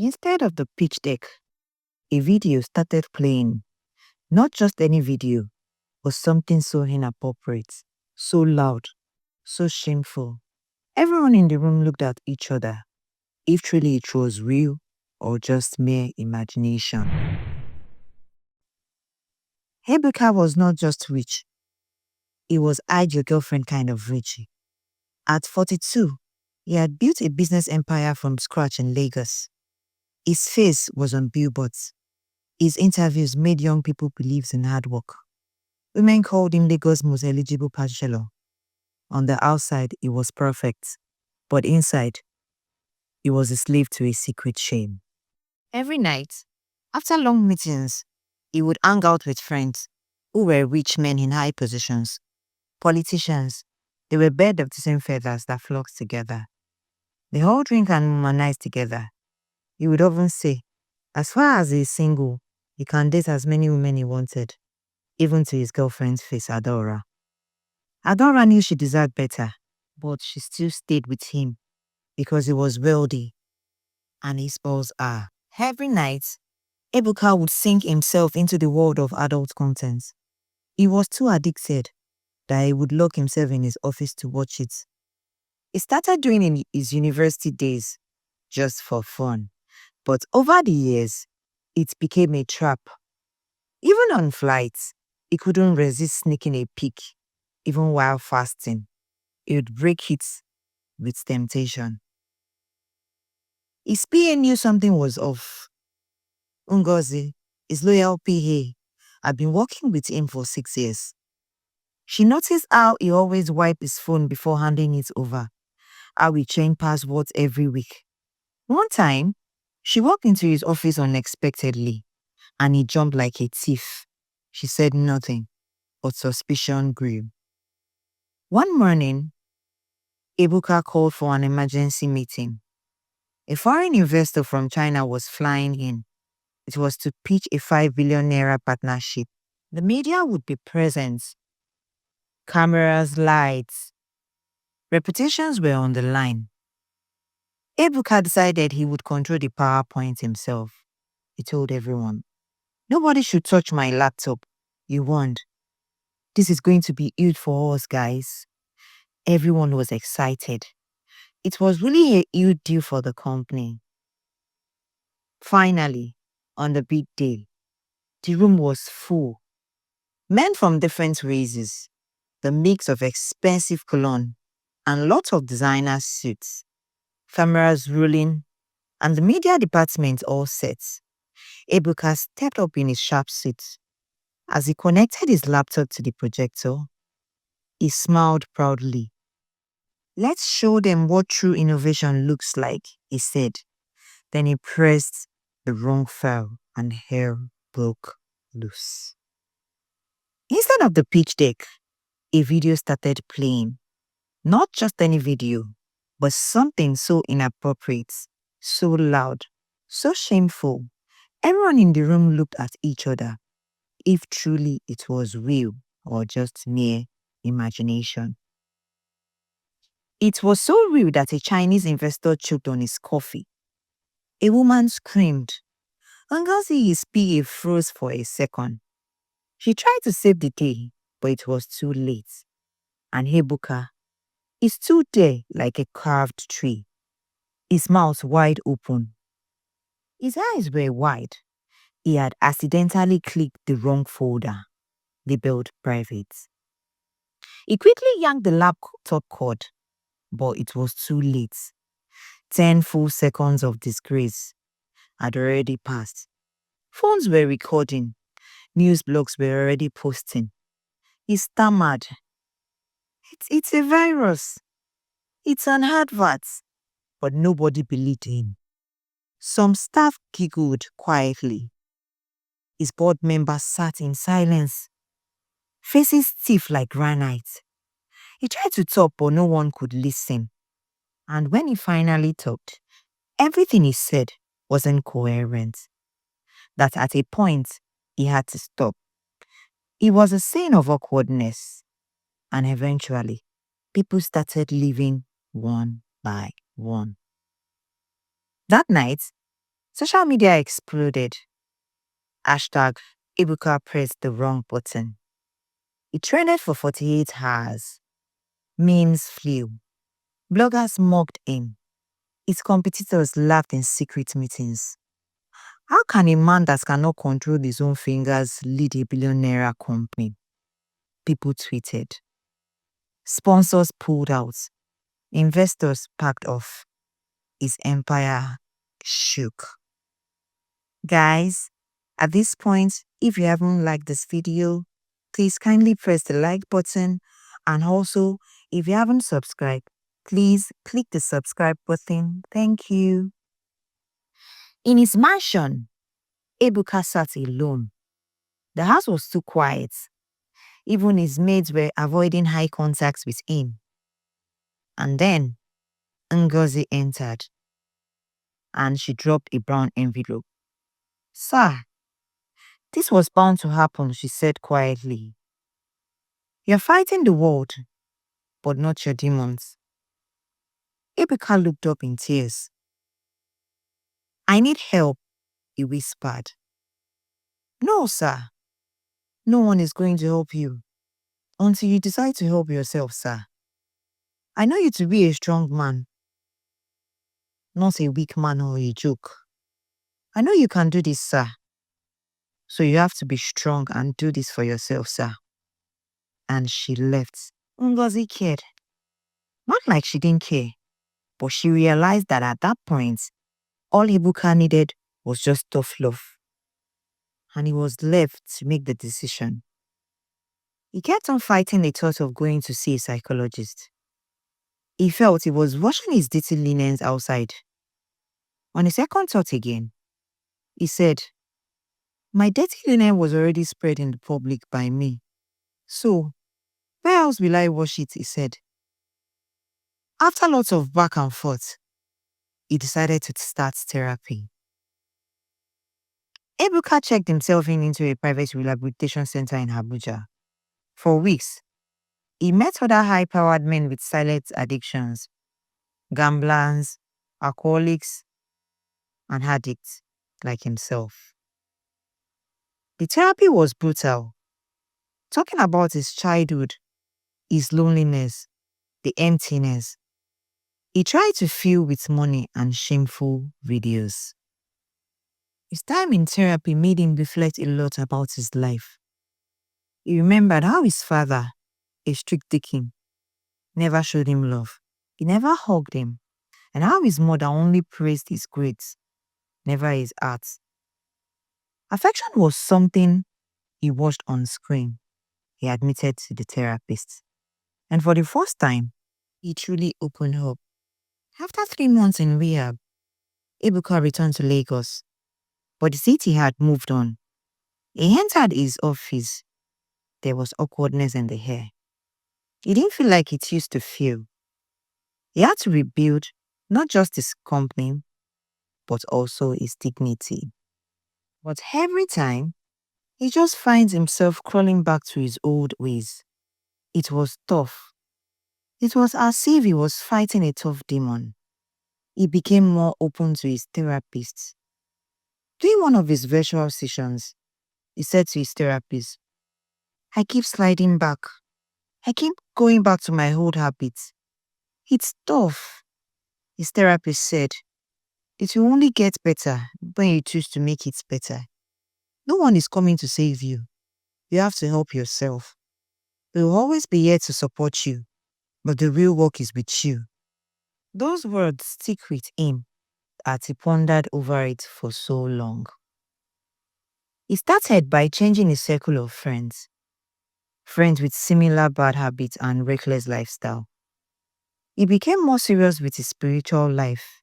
Instead of the pitch deck, a video started playing. Not just any video, but something so inappropriate, so loud, so shameful. Everyone in the room looked at each other, if truly it was real or just mere imagination. Ebuka was not just rich, he was hide your girlfriend kind of rich. At 42, he had built a business empire from scratch in Lagos. His face was on billboards. His interviews made young people believe in hard work. Women called him Lagos' most eligible bachelor. On the outside, he was perfect, but inside, he was a slave to a secret shame. Every night, after long meetings, he would hang out with friends who were rich men in high positions. Politicians, they were birds of the same feathers that flocked together. They all drink and womanize together. He would often say, as far as he is single, he can date as many women he wanted, even to his girlfriend's face, Adora. Adora knew she deserved better, but she still stayed with him because he was wealthy and his balls are. Every night, Ebuka would sink himself into the world of adult content. He was too addicted that he would lock himself in his office to watch it. He started doing it in his university days just for fun, but over the years, it became a trap. Even on flights, he couldn't resist sneaking a peek, even while fasting. He would break it with temptation. His PA knew something was off. Ngozi, his loyal PA, had been working with him for 6 years. She noticed how he always wiped his phone before handing it over, how he changed passwords every week. One time, she walked into his office unexpectedly, and he jumped like a thief. She said nothing, but suspicion grew. One morning, Ebuka called for an emergency meeting. A foreign investor from China was flying in. It was to pitch a 5 billion naira partnership. The media would be present. Cameras, lights. Reputations were on the line. Ebuka decided he would control the PowerPoint himself. He told everyone, "Nobody should touch my laptop." He warned, "This is going to be huge for us, guys." Everyone was excited. It was really a huge deal for the company. Finally, on the big day, the room was full. Men from different races, the mix of expensive cologne and lots of designer suits, cameras rolling, and the media department all set. Ebuka stepped up in his sharp suit. As he connected his laptop to the projector, he smiled proudly. "Let's show them what true innovation looks like," he said. Then he pressed the wrong file and hair broke loose. Instead of the pitch deck, a video started playing. Not just any video, but something so inappropriate, so loud, so shameful. Everyone in the room looked at each other, if truly it was real or just mere imagination. It was so real that a Chinese investor choked on his coffee. A woman screamed. Ngozi, his PA, froze for a second. She tried to save the day, but it was too late. And Ebuka, he stood there like a carved tree, his mouth wide open. His eyes were wide. He had accidentally clicked the wrong folder, labeled private. He quickly yanked the laptop cord, but it was too late. 10 full seconds of disgrace had already passed. Phones were recording. News blogs were already posting. He stammered. It's a virus. It's an advert." But nobody believed him. Some staff giggled quietly. His board members sat in silence, faces stiff like granite. He tried to talk, but no one could listen. And when he finally talked, everything he said was incoherent. That at a point, he had to stop. It was a scene of awkwardness. And eventually, people started leaving one by one. That night, Social media exploded. Hashtag Ibuka pressed the wrong button. It trended for 48 hours. Memes flew. Bloggers mocked him. His competitors laughed in secret meetings. How can a man that cannot control his own fingers lead a billionaire company? People tweeted. Sponsors pulled out. Investors packed off. His empire shook. Guys, at this point, if you haven't liked this video, please kindly press the like button, and also, if you haven't subscribed, please click the subscribe button. Thank you. In his mansion, Ebuka sat alone. The house was too quiet. Even his maids were avoiding eye contact with him. And then Ngozi entered, and she dropped a brown envelope. "Sir, this was bound to happen," she said quietly. "You're fighting the world, but not your demons." Ebuka looked up in tears. "I need help," he whispered. "No, sir. No one is going to help you until you decide to help yourself, sir. I know you to be a strong man, not a weak man or a joke. I know you can do this, sir. So you have to be strong and do this for yourself, sir." And she left. Ngozi cared. Not like she didn't care, but she realized that at that point, all Ibuka needed was just tough love. And he was left to make the decision. He kept on fighting the thought of going to see a psychologist. He felt he was washing his dirty linens outside. On a second thought again, he said, "My dirty linen was already spread in the public by me. So, where else will I wash it?" he said. After lots of back and forth, he decided to start therapy. Ebuka checked himself into a private rehabilitation center in Abuja. For weeks, he met other high-powered men with silent addictions, gamblers, alcoholics, and addicts like himself. The therapy was brutal, talking about his childhood, his loneliness, the emptiness. He tried to fill with money and shameful videos. His time in therapy made him reflect a lot about his life. He remembered how his father, a strict deacon, never showed him love. He never hugged him, and how his mother only praised his grades, never his arts. Affection was something he watched on screen, he admitted to the therapist. And for the first time, he truly opened up. After 3 months in rehab, Ebuka returned to Lagos, but the city had moved on. He entered his office. There was awkwardness in the air. He didn't feel like it used to feel. He had to rebuild not just his company, but also his dignity. But every time, he just finds himself crawling back to his old ways. It was tough. It was as if he was fighting a tough demon. He became more open to his therapist. During one of his virtual sessions, he said to his therapist, "I keep sliding back. I keep going back to my old habits. It's tough." His therapist said, "It will only get better when you choose to make it better. No one is coming to save you. You have to help yourself. We will always be here to support you, but the real work is with you." Those words stick with him as he pondered over it for so long. He started by changing his circle of friends with similar bad habits and reckless lifestyle. He became more serious with his spiritual life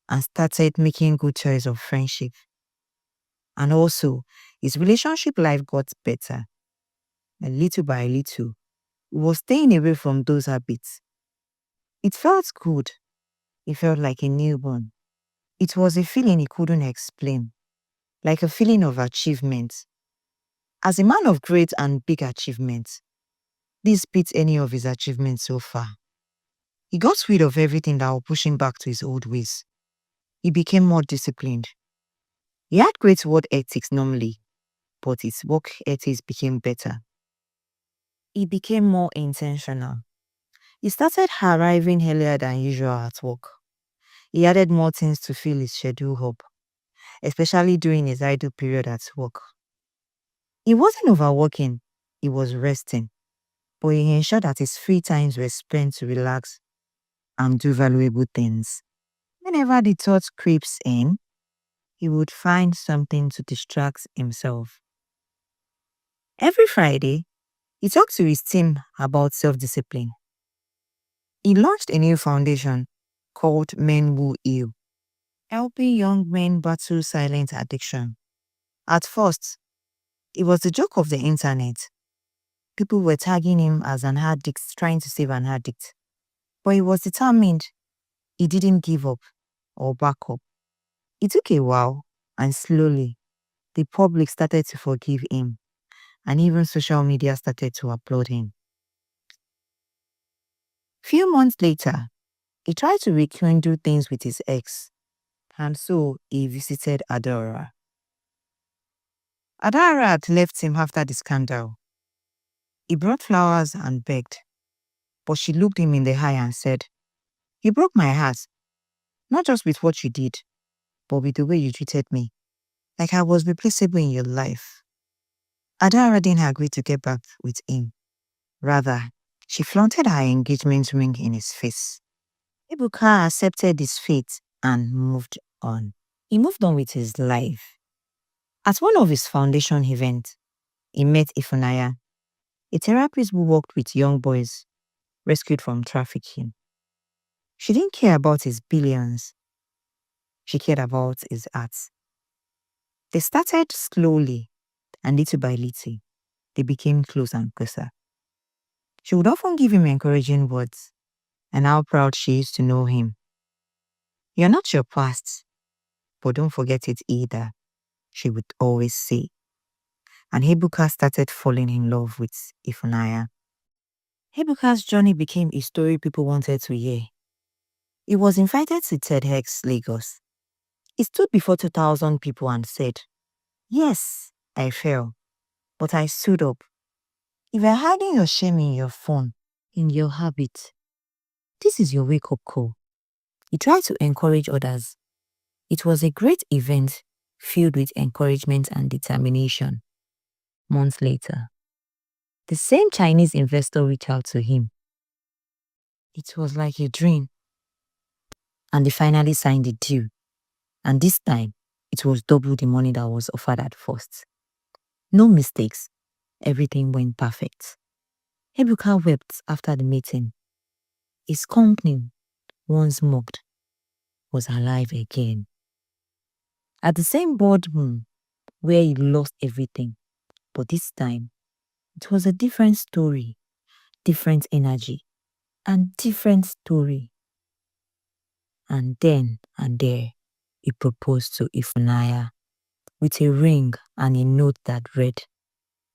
and started making good choice of friendship. And also, his relationship life got better. And little by little, he was staying away from those habits. It felt good. It felt like a newborn. It was a feeling he couldn't explain, like a feeling of achievement. As a man of great and big achievements, this beats any of his achievements so far. He got rid of everything that would push him back to his old ways. He became more disciplined. He had great work ethics normally, but his work ethics became better. He became more intentional. He started arriving earlier than usual at work. He added more things to fill his schedule up, especially during his idle period at work. He wasn't overworking, he was resting, but he ensured that his free times were spent to relax and do valuable things. Whenever the thought creeps in, he would find something to distract himself. Every Friday, he talked to his team about self-discipline. He launched a new foundation called Men Who Heal, helping young men battle silent addiction. At first, it was the joke of the internet. People were tagging him as an addict, trying to save an addict. But he was determined. He didn't give up or back up. It took a while, and slowly, the public started to forgive him, and even social media started to applaud him. Few months later, he tried to rekindle things with his ex, and so he visited Adora. Adora had left him after the scandal. He brought flowers and begged, but she looked him in the eye and said, "You broke my heart, not just with what you did, but with the way you treated me, like I was replaceable in your life." Adara didn't agree to get back with him. Rather, she flaunted her engagement ring in his face. Ebuka accepted his fate and moved on. He moved on with his life. At one of his foundation events, he met Ifunaya, a therapist who worked with young boys rescued from trafficking. She didn't care about his billions. She cared about his art. They started slowly, and little by little, they became close and closer. She would often give him encouraging words, and how proud she used to know him. "You're not your past, but don't forget it either," she would always say. And Ebuka started falling in love with Ifunaya. Ebuka's journey became a story people wanted to hear. He was invited to TEDx Lagos. He stood before 2,000 people and said, "Yes, I fell, but I stood up. If you're hiding your shame in your phone, in your habit, this is your wake-up call." He tried to encourage others. It was a great event filled with encouragement and determination. Months later, the same Chinese investor reached out to him. It was like a dream. And they finally signed the deal. And this time, it was double the money that was offered at first. No mistakes. Everything went perfect. Ebuka wept after the meeting. His company, once mocked, was alive again. At the same boardroom where he lost everything, but this time, it was a different story, different energy, and different story. And then and there, he proposed to Ifunaya with a ring and a note that read,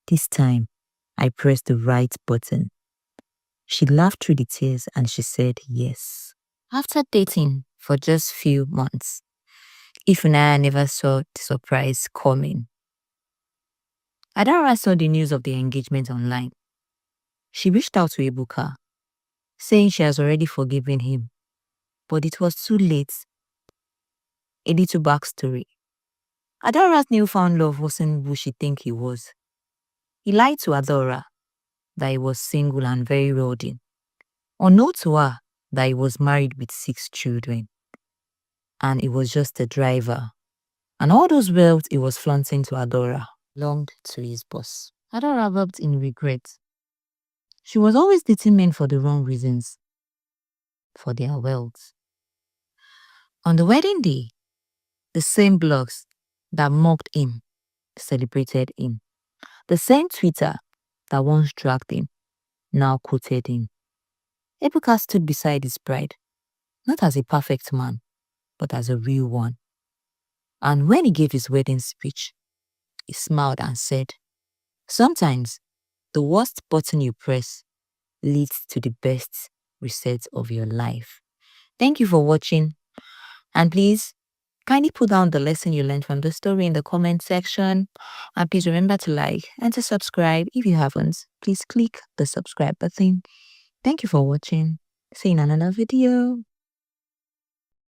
"This time, I pressed the right button." She laughed through the tears and she said yes. After dating for just few months, Ifunaya never saw the surprise coming. Adara saw the news of the engagement online. She reached out to Ebuka, saying she has already forgiven him, but it was too late. A little backstory. Adora's newfound love wasn't who she think he was. He lied to Adora that he was single and very wealthy, unknown to her that he was married with 6 children, and he was just a driver. And all those wealth he was flaunting to Adora belonged to his boss. Adora wept in regret. She was always dating men for the wrong reasons, for their wealth. On the wedding day, the same blogs that mocked him celebrated him. The same Twitter that once dragged him now quoted him. Ebuka stood beside his bride, not as a perfect man, but as a real one. And when he gave his wedding speech, he smiled and said, "Sometimes the worst button you press leads to the best reset of your life." Thank you for watching, and please Kindly put down the lesson you learned from the story in the comment section. And please remember to like and to subscribe. If you haven't, please click the subscribe button. Thank you for watching. See you in another video.